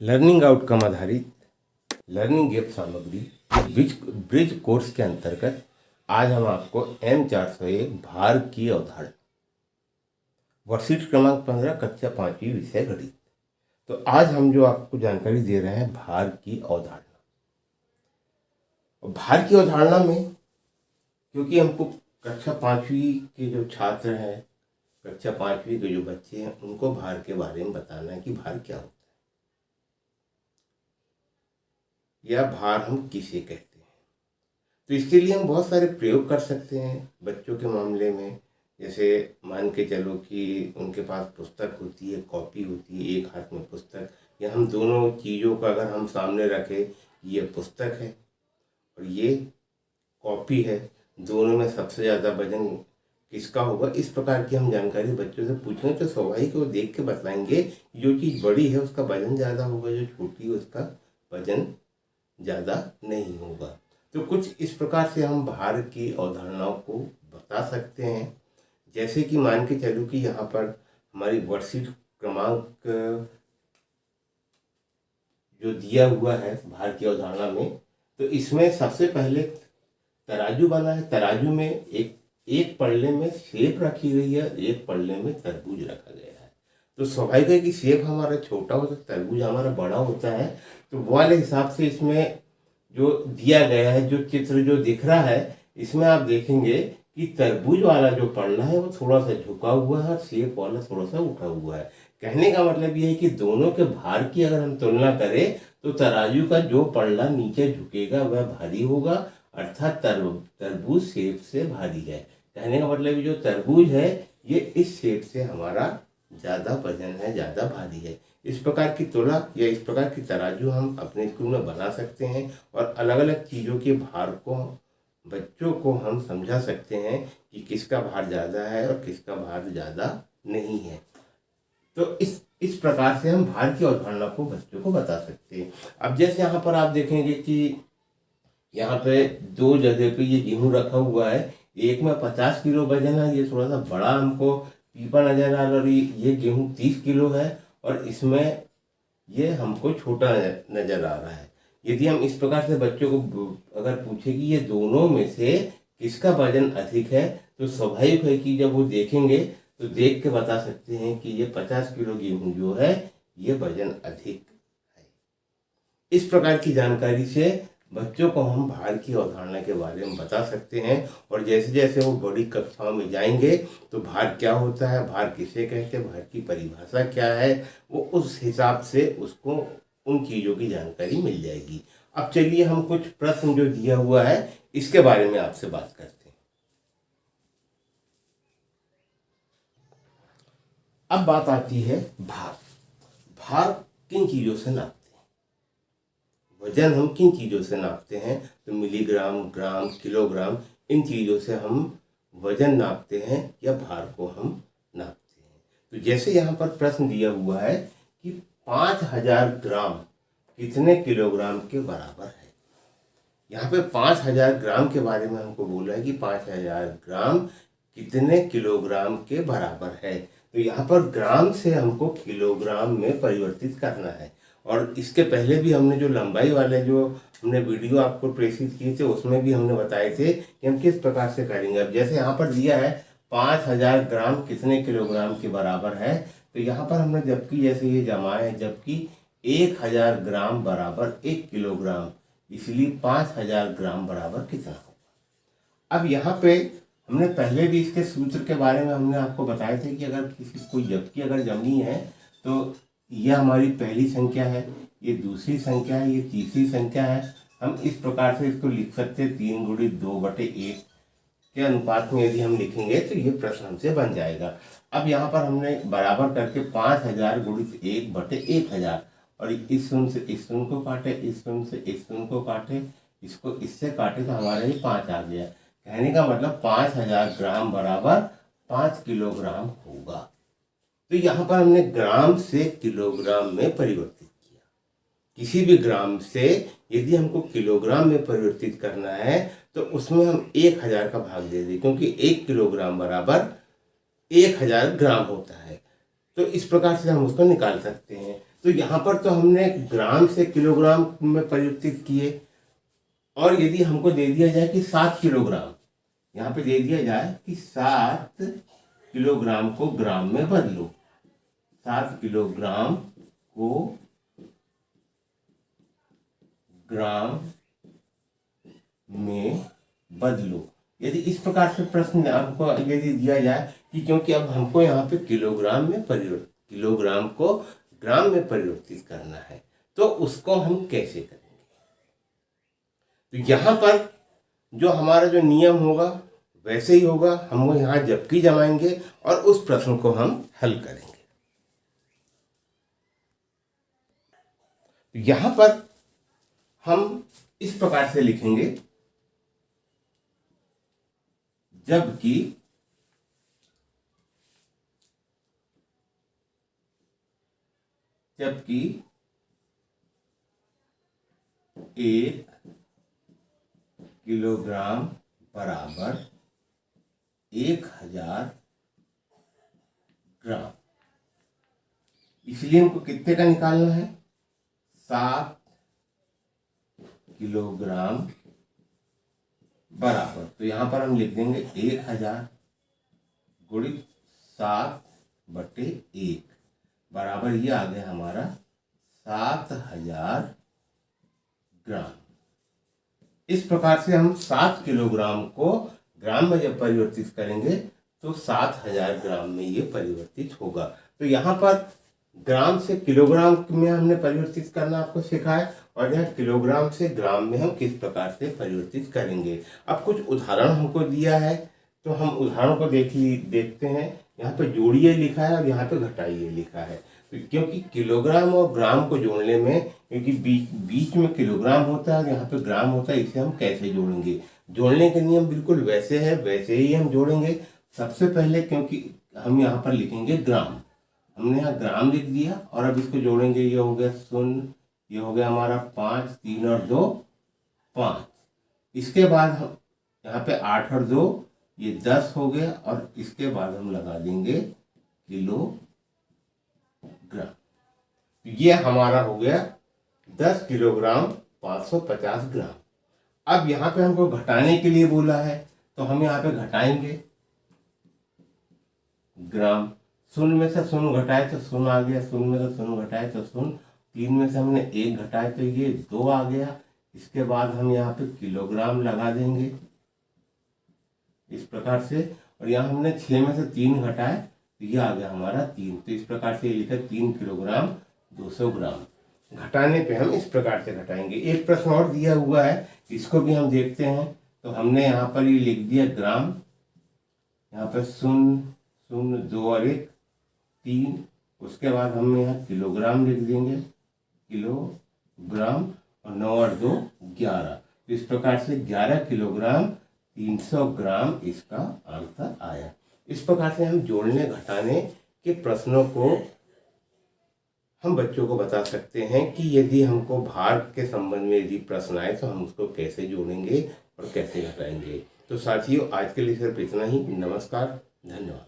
Learning outcome आधारित learning gap सामग्री bridge course के अंतर्गत आज हम आपको M401 भार की अवधारणा वर्कशीट क्रमांक 15 कक्षा 5वीं विषय गणित। तो आज हम जो आपको जानकारी दे रहे हैं भार की अवधारणा। भार की अवधारणा में क्योंकि हमको कक्षा 5वीं के जो छात्र हैं, कक्षा 5वीं के जो बच्चे हैं, उनको भार के बारे में बताना है कि भार क्या होता है या भार हम किसे कहते हैं। तो इसके लिए हम बहुत सारे प्रयोग कर सकते हैं बच्चों के मामले में। जैसे मान के चलो कि उनके पास पुस्तक होती है, कॉपी होती है, एक हाथ में पुस्तक, या हम दोनों चीज़ों का अगर हम सामने रखें, ये पुस्तक है और ये कॉपी है, दोनों में सबसे ज़्यादा वजन किसका होगा, इस प्रकार की हम जानकारी बच्चों से पूछेंगे तो स्वाभाविक वो देख के बताएंगे। जो चीज़ बड़ी है उसका वजन ज़्यादा होगा, जो छोटी है उसका वजन ज़्यादा नहीं होगा। तो कुछ इस प्रकार से हम भार की अवधारणाओं को बता सकते हैं। जैसे कि मान के चलो कि यहाँ पर हमारी वर्कशीट क्रमांक जो दिया हुआ है भार की अवधारणा में, तो इसमें सबसे पहले तराजू बना है। तराजू में एक पल्ले में सेब रखी गई है, एक पल्ले में तरबूज रखा गया है। तो स्वाभाविक है कि सेब हमारा छोटा होता है, तरबूज हमारा बड़ा होता है। तो वो वाले हिसाब से इसमें जो दिया गया है, जो चित्र जो दिख रहा है, इसमें आप देखेंगे कि तरबूज वाला जो पल्ला है वो थोड़ा सा झुका हुआ है और सेब वाला थोड़ा सा उठा हुआ है। कहने का मतलब ये है कि दोनों के भार की अगर हम तुलना करें तो तराजू का जो पल्ला नीचे झुकेगा वह भारी होगा, अर्थात तरबूज सेब से भारी है। कहने का मतलब जो तरबूज है ये इस सेब से हमारा ज़्यादा वजन है, ज़्यादा भारी है। इस प्रकार की तुलना या इस प्रकार की तराजू हम अपने स्कूल में बना सकते हैं और अलग अलग चीज़ों के भार को बच्चों को हम समझा सकते हैं कि किसका भार ज़्यादा है और किसका भार ज़्यादा नहीं है। तो इस प्रकार से हम भार की अवधारणा को बच्चों को बता सकते हैं। अब जैसे यहाँ पर आप देखेंगे कि यहाँ पे दो जगह पे ये गेहूँ रखा हुआ है। एक में 50 किलो वजन है, ये थोड़ा सा बड़ा हमको पीपा नजर आ रहा है, और ये गेहूँ 30 किलो है और इसमें ये हमको छोटा नजर आ रहा है। यदि हम इस प्रकार से बच्चों को अगर पूछे कि ये दोनों में से किसका वजन अधिक है, तो स्वाभाविक है कि जब वो देखेंगे तो देख के बता सकते हैं कि ये 50 किलो गेहूँ जो है ये वजन अधिक है। इस प्रकार की जानकारी से बच्चों को हम भार की अवधारणा के बारे में बता सकते हैं। और जैसे जैसे वो बड़ी कक्षाओं में जाएंगे तो भार क्या होता है, भार किसे कहते हैं, भार की परिभाषा क्या है, वो उस हिसाब से उसको उन चीज़ों की जानकारी मिल जाएगी। अब चलिए हम कुछ प्रश्न जो दिया हुआ है इसके बारे में आपसे बात करते हैं। अब बात आती है भार। भार किन चीज़ों से नापते हैं, वजन हम किन चीज़ों से नापते हैं, तो मिलीग्राम, ग्राम, किलोग्राम, इन चीज़ों से हम वजन नापते हैं या भार को हम नापते हैं। तो जैसे यहाँ पर प्रश्न दिया हुआ है कि 5000 ग्राम कितने किलोग्राम के बराबर है। यहाँ पे 5000 ग्राम के बारे में हमको बोला है कि 5000 ग्राम कितने किलोग्राम के बराबर है। तो यहाँ पर ग्राम से हमको किलोग्राम में परिवर्तित करना है। और इसके पहले भी हमने जो लंबाई वाले जो हमने वीडियो आपको प्रेषित किए थे उसमें भी हमने बताए थे कि हम किस प्रकार से करेंगे। अब जैसे यहाँ पर दिया है 5000 ग्राम कितने किलोग्राम के बराबर है, तो यहाँ पर हमने जबकि जैसे ये जमा है, जबकि 1000 ग्राम बराबर 1 किलोग्राम, इसलिए 5000 ग्राम बराबर कितना होगा। अब यहाँ पे हमने पहले भी इसके सूत्र के बारे में हमने आपको बताए थे कि अगर किसी कोई जबकि अगर जमी है तो यह हमारी पहली संख्या है, ये दूसरी संख्या है, ये तीसरी संख्या है। हम इस प्रकार से इसको लिख सकते हैं 3 × 2/1 के अनुपात में यदि हम लिखेंगे तो ये प्रश्न हमसे बन जाएगा। अब यहाँ पर हमने बराबर करके 5000 × 1/1000, और इस शून्य से इस शून्य को काटे, इस शून्य से इस शून्य को काटे, इसको इससे काटे तो हमारा ये 5 आ गया। कहने का मतलब 5000 ग्राम बराबर 5 किलोग्राम होगा। तो यहाँ पर हमने ग्राम से किलोग्राम में परिवर्तित किया। किसी भी ग्राम से यदि हमको किलोग्राम में परिवर्तित करना है तो उसमें हम 1000 का भाग दे दें, क्योंकि 1 किलोग्राम बराबर 1000 ग्राम होता है। तो इस प्रकार से हम उसको निकाल सकते हैं। तो यहाँ पर तो हमने ग्राम से किलोग्राम में परिवर्तित किए। और यदि हमको दे दिया जाए कि 7 किलोग्राम, यहाँ पे दे दिया जाए कि 7 किलोग्राम को ग्राम में बदलो, 7 किलोग्राम को ग्राम में बदलो। यदि इस प्रकार से प्रश्न आपको यदि दिया जाए कि क्योंकि अब हमको यहाँ पे किलोग्राम को ग्राम में परिवर्तित करना है, तो उसको हम कैसे करेंगे? तो यहाँ पर जो हमारा जो नियम होगा वैसे ही होगा, हम वो यहाँ जबकि जमाएंगे और उस प्रश्न को हम हल करेंगे। तो यहाँ पर हम इस प्रकार से लिखेंगे, जबकि एक किलोग्राम बराबर 1000 ग्राम। इसलिए हमको कितने का निकालना है? 7 किलोग्राम बराबर, तो यहाँ पर हम लिख देंगे 1000 गुणित 7/1 बराबर ये आ गया हमारा 7000 ग्राम। इस प्रकार से हम 7 किलोग्राम को ग्राम में जब परिवर्तित करेंगे तो 7000 ग्राम में ये परिवर्तित होगा। तो यहाँ पर ग्राम से किलोग्राम में हमने परिवर्तित करना आपको सिखाया, और यहाँ किलोग्राम से ग्राम में हम किस प्रकार से परिवर्तित करेंगे। अब कुछ उदाहरण हमको दिया है, तो हम उदाहरणों को देखते हैं। यहाँ पे जोड़िए लिखा है और यहाँ पे घटाइए लिखा है। तो क्योंकि किलोग्राम और ग्राम को जोड़ने में, क्योंकि बीच में किलोग्राम होता है और यहाँ पे ग्राम होता है, इसे हम कैसे जोड़ेंगे? जोड़ने के नियम बिल्कुल वैसे है, वैसे ही हम जोड़ेंगे। सबसे पहले क्योंकि हम यहाँ पर लिखेंगे ग्राम, हमने यहाँ ग्राम लिख दिया और अब इसको जोड़ेंगे। ये हो गया 0, ये हो गया हमारा 5, 3 और 2 5। इसके बाद हम यहाँ पे 8 और 2 ये 10 हो गया, और इसके बाद हम लगा देंगे किलोग्राम। ये हमारा हो गया 10 किलोग्राम 550 ग्राम। अब यहाँ पे हमको घटाने के लिए बोला है, तो हम यहाँ पे घटाएंगे ग्राम। 0 में से 0 घटाए तो 0 आ गया, 0 में से 0 घटाए तो 0, 3 में से हमने 1 घटाए तो ये 2 आ गया। इसके बाद हम यहाँ पे किलोग्राम लगा देंगे इस प्रकार से, और यहाँ हमने 6 में से 3 घटाए तो ये आ गया हमारा 3। तो इस प्रकार से ये लिखा 3 किलोग्राम 200 ग्राम। घटाने पे हम इस प्रकार से घटाएंगे। एक प्रश्न और दिया हुआ है, इसको भी हम देखते हैं। तो हमने यहाँ पर ये लिख दिया ग्राम, यहाँ पर 0, 0, 2 और 1 3। उसके बाद हम यहाँ किलोग्राम लिख देंगे, किलोग्राम, और 9 और 2 11। तो इस प्रकार से 11 किलोग्राम 300 ग्राम इसका आंसर आया। इस प्रकार से हम जोड़ने घटाने के प्रश्नों को हम बच्चों को बता सकते हैं कि यदि हमको भार के संबंध में यदि प्रश्न आए तो हम उसको कैसे जोड़ेंगे और कैसे घटाएंगे। तो साथियों, आज के लिए सिर्फ इतना ही। नमस्कार, धन्यवाद।